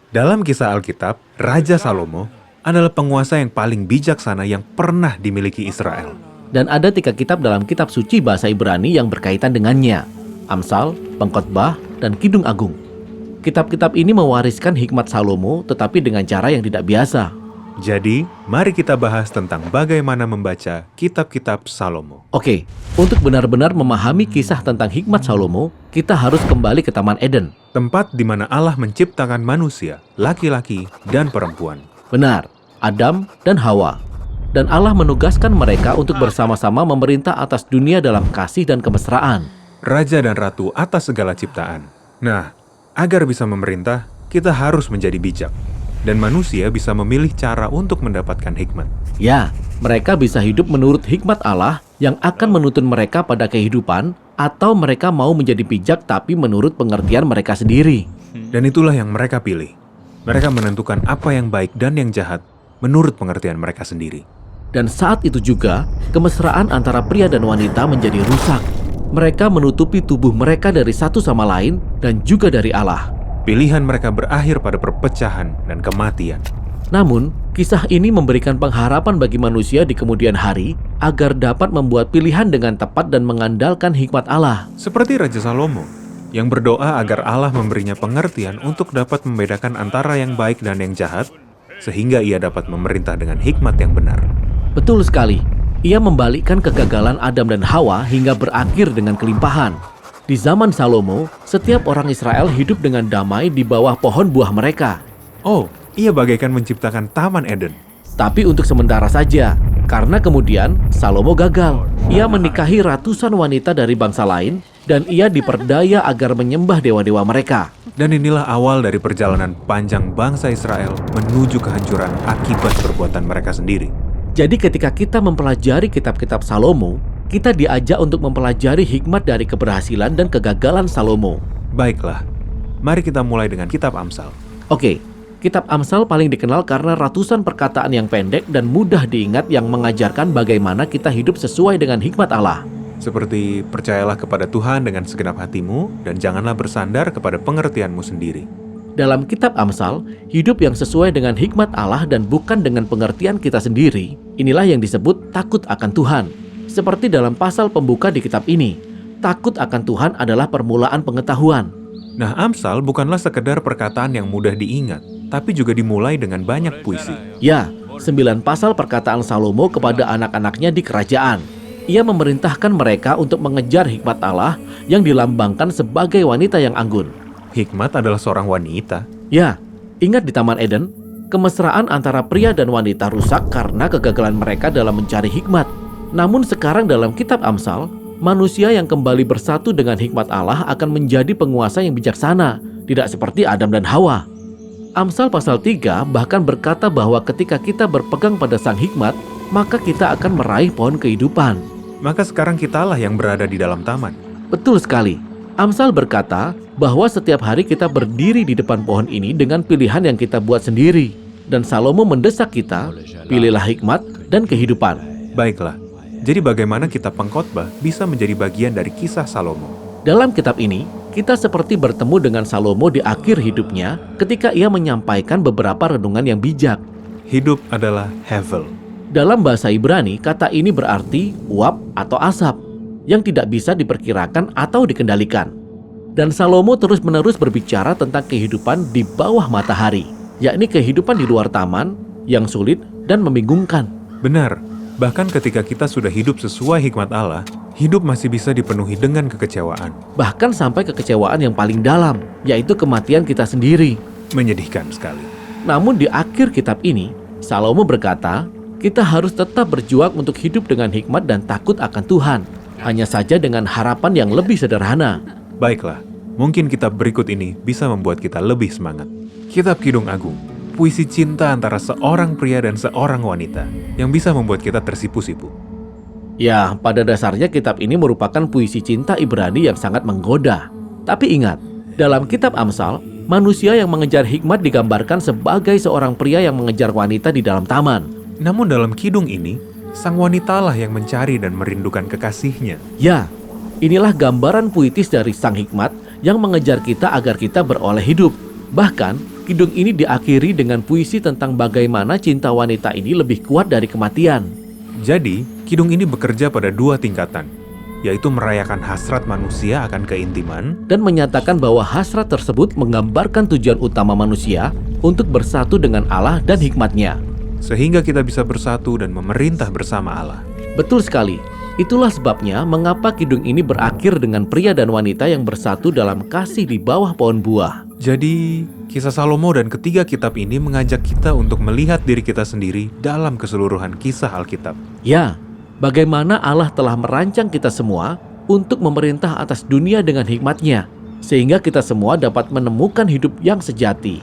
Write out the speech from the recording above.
Dalam kisah Alkitab, Raja Salomo adalah penguasa yang paling bijaksana yang pernah dimiliki Israel. Dan ada 3 kitab dalam kitab suci bahasa Ibrani yang berkaitan dengannya. Amsal, Pengkhotbah, dan Kidung Agung. Kitab-kitab ini mewariskan hikmat Salomo tetapi dengan cara yang tidak biasa. Jadi, mari kita bahas tentang bagaimana membaca kitab-kitab Salomo. Oke, untuk benar-benar memahami kisah tentang hikmat Salomo, kita harus kembali ke Taman Eden. Tempat di mana Allah menciptakan manusia, laki-laki dan perempuan. Benar, Adam dan Hawa. Dan Allah menugaskan mereka untuk bersama-sama memerintah atas dunia dalam kasih dan kemesraan. Raja dan ratu atas segala ciptaan. Nah, agar bisa memerintah, kita harus menjadi bijak. Dan manusia bisa memilih cara untuk mendapatkan hikmat. Ya, mereka bisa hidup menurut hikmat Allah yang akan menuntun mereka pada kehidupan, atau mereka mau menjadi bijak tapi menurut pengertian mereka sendiri. Dan itulah yang mereka pilih. Mereka menentukan apa yang baik dan yang jahat menurut pengertian mereka sendiri. Dan saat itu juga, kemesraan antara pria dan wanita menjadi rusak. Mereka menutupi tubuh mereka dari satu sama lain dan juga dari Allah. Pilihan mereka berakhir pada perpecahan dan kematian. Namun, kisah ini memberikan pengharapan bagi manusia di kemudian hari agar dapat membuat pilihan dengan tepat dan mengandalkan hikmat Allah. Seperti Raja Salomo, yang berdoa agar Allah memberinya pengertian untuk dapat membedakan antara yang baik dan yang jahat, sehingga ia dapat memerintah dengan hikmat yang benar. Betul sekali, ia membalikkan kegagalan Adam dan Hawa hingga berakhir dengan kelimpahan. Di zaman Salomo, setiap orang Israel hidup dengan damai di bawah pohon buah mereka. Oh, ia bagaikan menciptakan Taman Eden. Tapi untuk sementara saja, karena kemudian Salomo gagal. Ia menikahi ratusan wanita dari bangsa lain, dan ia diperdaya agar menyembah dewa-dewa mereka. Dan inilah awal dari perjalanan panjang bangsa Israel menuju kehancuran akibat perbuatan mereka sendiri. Jadi ketika kita mempelajari kitab-kitab Salomo, kita diajak untuk mempelajari hikmat dari keberhasilan dan kegagalan Salomo. Baiklah, mari kita mulai dengan kitab Amsal. Oke, kitab Amsal paling dikenal karena ratusan perkataan yang pendek dan mudah diingat yang mengajarkan bagaimana kita hidup sesuai dengan hikmat Allah. Seperti percayalah kepada Tuhan dengan segenap hatimu dan janganlah bersandar kepada pengertianmu sendiri. Dalam kitab Amsal, hidup yang sesuai dengan hikmat Allah dan bukan dengan pengertian kita sendiri, inilah yang disebut takut akan Tuhan. Seperti dalam pasal pembuka di kitab ini, takut akan Tuhan adalah permulaan pengetahuan. Nah, Amsal bukanlah sekedar perkataan yang mudah diingat, tapi juga dimulai dengan banyak puisi. Ya, 9 pasal perkataan Salomo kepada anak-anaknya di kerajaan. Ia memerintahkan mereka untuk mengejar hikmat Allah yang dilambangkan sebagai wanita yang anggun. Hikmat adalah seorang wanita. Ya, ingat di Taman Eden, kemesraan antara pria dan wanita rusak karena kegagalan mereka dalam mencari hikmat. Namun sekarang dalam kitab Amsal, manusia yang kembali bersatu dengan hikmat Allah akan menjadi penguasa yang bijaksana, tidak seperti Adam dan Hawa. Amsal pasal 3 bahkan berkata bahwa ketika kita berpegang pada sang hikmat, maka kita akan meraih pohon kehidupan. Maka sekarang kitalah yang berada di dalam taman. Betul sekali. Amsal berkata bahwa setiap hari kita berdiri di depan pohon ini dengan pilihan yang kita buat sendiri. Dan Salomo mendesak kita, pilihlah hikmat dan kehidupan. Baiklah, jadi bagaimana kitab Pengkhotbah bisa menjadi bagian dari kisah Salomo? Dalam kitab ini, kita seperti bertemu dengan Salomo di akhir hidupnya ketika ia menyampaikan beberapa renungan yang bijak. Hidup adalah hevel. Dalam bahasa Ibrani, kata ini berarti uap atau asap yang tidak bisa diperkirakan atau dikendalikan. Dan Salomo terus-menerus berbicara tentang kehidupan di bawah matahari, yakni kehidupan di luar taman yang sulit dan membingungkan. Benar, bahkan ketika kita sudah hidup sesuai hikmat Allah, hidup masih bisa dipenuhi dengan kekecewaan. Bahkan sampai kekecewaan yang paling dalam, yaitu kematian kita sendiri. Menyedihkan sekali. Namun di akhir kitab ini, Salomo berkata, kita harus tetap berjuang untuk hidup dengan hikmat dan takut akan Tuhan. Hanya saja dengan harapan yang lebih sederhana. Baiklah, mungkin kitab berikut ini bisa membuat kita lebih semangat. Kitab Kidung Agung, puisi cinta antara seorang pria dan seorang wanita yang bisa membuat kita tersipu-sipu. Ya, pada dasarnya kitab ini merupakan puisi cinta Ibrani yang sangat menggoda. Tapi ingat, dalam kitab Amsal, manusia yang mengejar hikmat digambarkan sebagai seorang pria yang mengejar wanita di dalam taman. Namun dalam kidung ini, sang wanitalah yang mencari dan merindukan kekasihnya. Ya, inilah gambaran puitis dari sang hikmat yang mengejar kita agar kita beroleh hidup. Bahkan, Kidung ini diakhiri dengan puisi tentang bagaimana cinta wanita ini lebih kuat dari kematian. Jadi, kidung ini bekerja pada dua tingkatan, yaitu merayakan hasrat manusia akan keintiman, Dan menyatakan bahwa hasrat tersebut menggambarkan tujuan utama manusia untuk bersatu dengan Allah dan hikmatnya. sehingga kita bisa bersatu dan memerintah bersama Allah. Betul sekali. Itulah sebabnya mengapa kidung ini berakhir dengan pria dan wanita yang bersatu dalam kasih di bawah pohon buah. Jadi, kisah Salomo dan ketiga kitab ini mengajak kita untuk melihat diri kita sendiri dalam keseluruhan kisah Alkitab. Ya, bagaimana Allah telah merancang kita semua untuk memerintah atas dunia dengan hikmatnya, sehingga kita semua dapat menemukan hidup yang sejati.